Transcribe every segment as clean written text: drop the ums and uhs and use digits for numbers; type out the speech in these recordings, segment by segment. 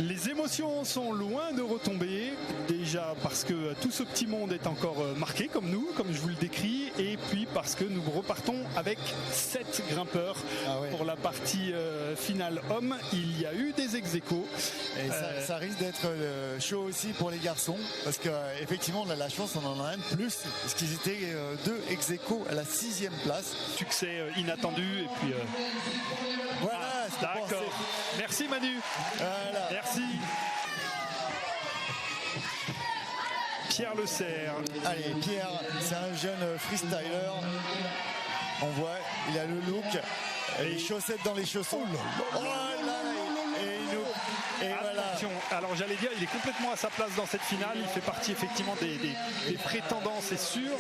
Les émotions sont loin de retomber, déjà parce que tout ce petit monde est encore marqué comme nous, comme je vous le décris, et puis parce que nous repartons avec 7 grimpeurs pour la partie finale homme. Il y a eu des ex-aequo. Et ça risque d'être chaud aussi pour les garçons, parce qu'effectivement on a la chance, on en a un de plus, parce qu'ils étaient 2 ex-aequo à la 6e place. Succès inattendu, et puis... Voilà, d'accord. Merci Manu. Voilà. Merci. Pierre Le Serre. Allez, Pierre, c'est un jeune freestyler. On voit, il a le look, les chaussettes dans les chaussons. Oh là là. Et voilà. Alors j'allais dire, il est complètement à sa place dans cette finale. Il fait partie effectivement des prétendants, c'est sûr.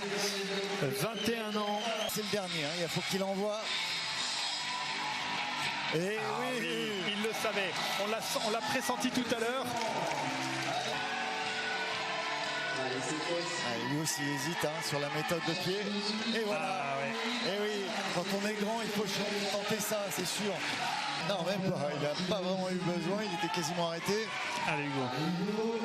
21 ans. C'est le dernier, il faut qu'il envoie. Et oui, il le savait. On l'a pressenti tout à l'heure. Lui aussi hésite sur la méthode de pied. Et voilà. Et oui, quand on est grand, il faut tenter ça, c'est sûr. Non, même pas. Il n'a pas vraiment eu besoin. Il était quasiment arrêté. Allez, Hugo.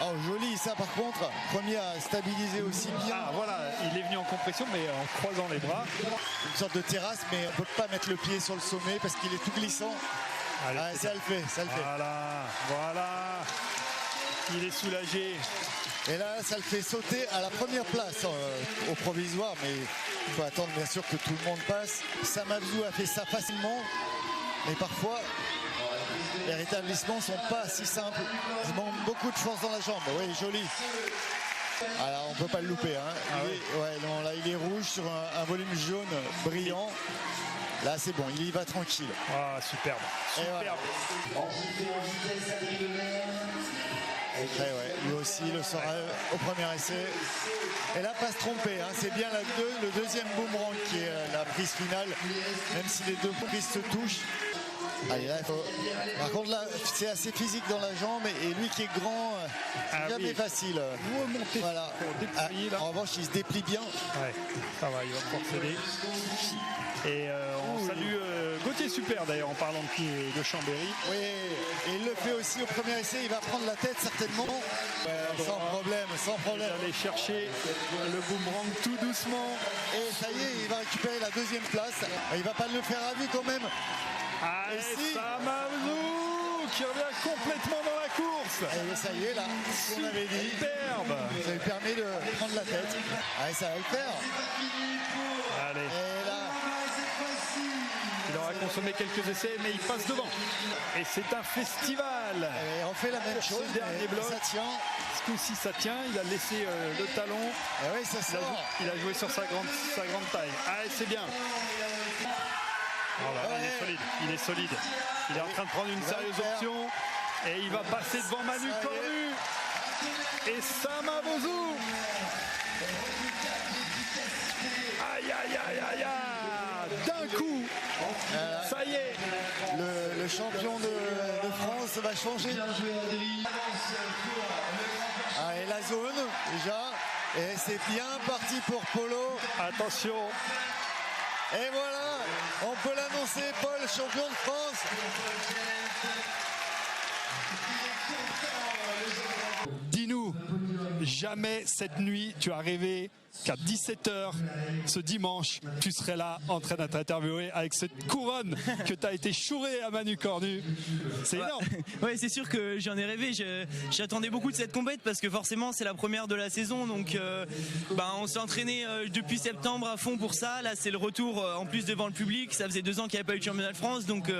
Oh, joli ça par contre. Premier à stabiliser aussi bien. Ah voilà, il est venu en compression mais en croisant les bras. Une sorte de terrasse, mais on ne peut pas mettre le pied sur le sommet parce qu'il est tout glissant. Allez, ça le fait. Voilà. Il est soulagé. Et là, ça le fait sauter à la première place au provisoire, mais il faut attendre bien sûr que tout le monde passe. Sam Abzou a fait ça facilement, mais parfois les rétablissements ne sont pas si simples. Il manque beaucoup de force dans la jambe. Oui, joli. Alors on ne peut pas le louper. Il est rouge sur un volume jaune brillant. Là c'est bon, il y va tranquille. Ah, superbe. Voilà. Lui aussi il le saura au premier essai. Et là, pas se tromper, c'est bien le deuxième boomerang qui est la prise finale, même si les deux prises se touchent. Allez, là, par contre là c'est assez physique dans la jambe, et lui qui est grand, c'est jamais facile. Remonter. Voilà. En revanche il se déplie bien. Ouais, ça va, il va pouvoir céder. Et on salue Gauthier Super d'ailleurs en parlant de Chambéry. Oui, et il le fait aussi au premier essai, il va prendre la tête certainement. Sans problème. Il va aller chercher le boomerang tout doucement. Et ça y est, il va récupérer la deuxième place. Il va pas le faire à vue quand même. Allez, Sam Abzou qui revient complètement dans la course. Et ça y est là, ce qu'on avait dit. Superbe. Ça lui permet de prendre la tête. Allez, ça va le faire. Allez. Et là, il aura consommé quelques essais, mais il passe devant. Et c'est un festival. Et on fait la même chose. Ce dernier bloc. Ça tient. Ce coup-ci, ça tient. Il a laissé le talon. Et oui, ça sort. Il a joué sur sa grande taille. Allez, c'est bien. Oh là, il est solide. Il est en train de prendre une sérieuse option. Et il va passer devant Manu Cornu. Et Sam Abzou. Aïe. D'un coup. Ça y est. Le champion de France va changer. Et la zone, déjà. Et c'est bien parti pour Polo. Attention. Et voilà, on peut l'annoncer, Paul, champion de France. Dis-nous, jamais cette nuit tu as rêvé qu'à 17h ce dimanche tu serais là en train d'être interviewé avec cette couronne que tu as été chouré à Manu Cornu. C'est énorme. Ouais, c'est sûr que j'en ai rêvé. J'attendais beaucoup de cette compète parce que forcément c'est la première de la saison, donc on s'est entraîné depuis septembre à fond pour ça. Là c'est le retour en plus devant le public. Ça faisait 2 ans qu'il n'y avait pas eu de championnat de France, donc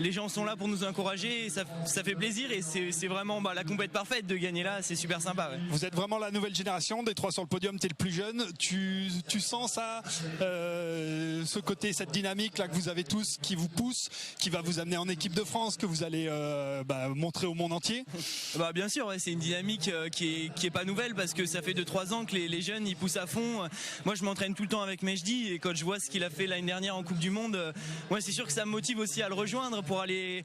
les gens sont là pour nous encourager et ça fait plaisir, et c'est vraiment la compète parfaite de gagner là. C'est super sympa. Ouais. Vous êtes vraiment la nouvelle génération des 3 sur le podium. T'es le plus jeune. Tu sens ça, ce côté, cette dynamique là que vous avez tous, qui vous pousse, qui va vous amener en équipe de France, que vous allez montrer au monde entier. Bien sûr, c'est une dynamique qui est pas nouvelle, parce que ça fait 2-3 ans que les jeunes ils poussent à fond. Moi je m'entraîne tout le temps avec Mejdi, et quand je vois ce qu'il a fait l'année dernière en Coupe du Monde, c'est sûr que ça me motive aussi à le rejoindre pour aller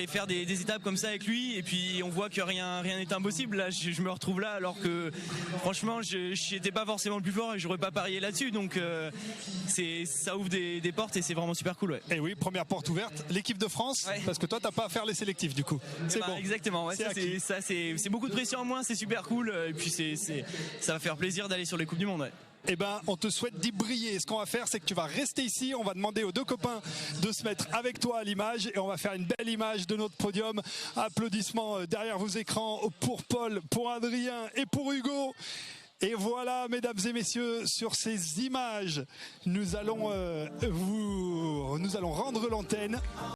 faire des étapes comme ça avec lui. Et puis on voit que rien n'est impossible. Là je me retrouve là alors que franchement je n'étais pas forcément forcément le plus fort et j'aurais pas parié là-dessus. Donc ça ouvre des portes et c'est vraiment super cool. Ouais. Et oui, première porte ouverte, l'équipe de France, parce que toi t'as pas à faire les sélectifs du coup. C'est bon. Exactement, ouais, c'est beaucoup de pression en moins, c'est super cool et puis ça va faire plaisir d'aller sur les Coupes du Monde. Ouais. Eh ben, on te souhaite d'y briller. Ce qu'on va faire, c'est que tu vas rester ici. On va demander aux deux copains de se mettre avec toi à l'image et on va faire une belle image de notre podium. Applaudissements derrière vos écrans pour Paul, pour Adrien et pour Hugo. Et voilà, mesdames et messieurs, sur ces images, nous allons rendre l'antenne.